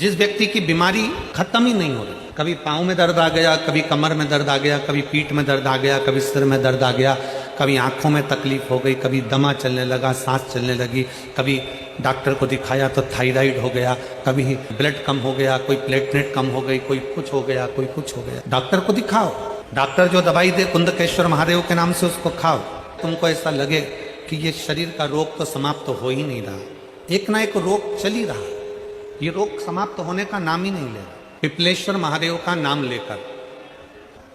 जिस व्यक्ति की बीमारी खत्म ही नहीं हो रही, कभी पाँव में दर्द आ गया, कभी कमर में दर्द आ गया, कभी पीठ में दर्द आ गया, कभी सिर में दर्द आ गया, कभी आंखों में तकलीफ हो गई, कभी दमा चलने लगा, सांस चलने लगी, कभी डॉक्टर को दिखाया तो थायराइड हो गया, कभी ब्लड कम हो गया, कोई प्लेटलेट कम हो गई, कोई कुछ हो गया, कोई कुछ हो गया। डॉक्टर को दिखाओ, डॉक्टर जो दवाई दे कुंदकेश्वर महादेव के नाम से उसको खाओ। तुमको ऐसा लगे कि ये शरीर का रोग तो समाप्त हो ही नहीं रहा, एक ना एक रोग चल ही रहा, ये रोग समाप्त होने का नाम ही नहीं ले रहा। पिपलेश्वर महादेव का नाम लेकर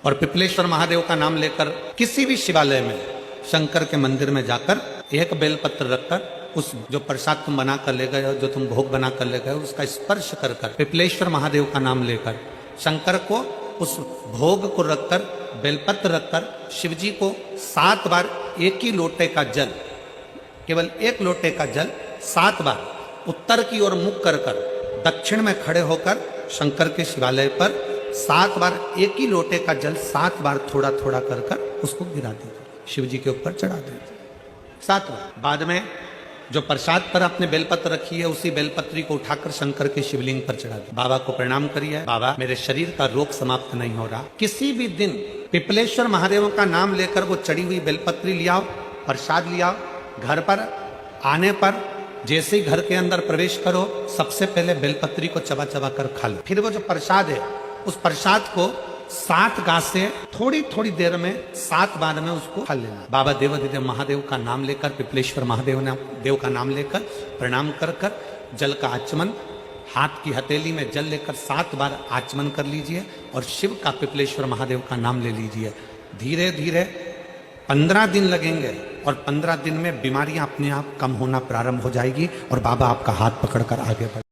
और पिपलेश्वर महादेव का नाम लेकर किसी भी शिवालय में शंकर के मंदिर में जाकर एक बेलपत्र रखकर उस जो प्रसाद तुम बना कर ले गए हो, जो तुम भोग बना कर ले गए हो, उसका स्पर्श कर कर पिपलेश्वर महादेव का नाम लेकर शंकर को उस भोग को रखकर बेलपत्र रखकर शिव जी को 7 बार एक ही लोटे का जल, केवल एक लोटे का जल 7 बार उत्तर की ओर मुख कर कर दक्षिण में खड़े होकर शंकर के शिवालय पर 7 बार एक ही लोटे का जल 7 बार थोड़ा थोड़ा कर कर उसको गिरा दीजिए, शिव जी के ऊपर चढ़ा दीजिए 7 बार। बाद में जो प्रसाद पर आपने बेलपत्र रखी है उसी बेलपत्री को उठाकर शंकर के शिवलिंग पर चढ़ा दीजिए। बाबा को प्रणाम करिए, बाबा मेरे शरीर का रोग समाप्त नहीं हो रहा। किसी भी दिन पिपलेश्वर महादेव का नाम लेकर वो चढ़ी हुई बेलपत्री लियाओ, प्रसाद लियाओ, घर पर आने पर जैसे ही घर के अंदर प्रवेश करो सबसे पहले बेलपत्री को चबा चबा कर खा लो। फिर वो जो प्रसाद है उस प्रसाद को 7 गांठ से थोड़ी थोड़ी देर में 7 बार में उसको खा लेना। बाबा देवाधिदेव महादेव का नाम लेकर, पिपलेश्वर महादेव देव का नाम लेकर प्रणाम कर कर जल का आचमन, हाथ की हथेली में जल लेकर 7 बार आचमन कर लीजिए और शिव का पिपलेश्वर महादेव का नाम ले लीजिए। धीरे धीरे 15 दिन लगेंगे और 15 दिन में बीमारियां अपने आप कम होना प्रारंभ हो जाएगी और बाबा आपका हाथ पकड़कर आगे बढ़े।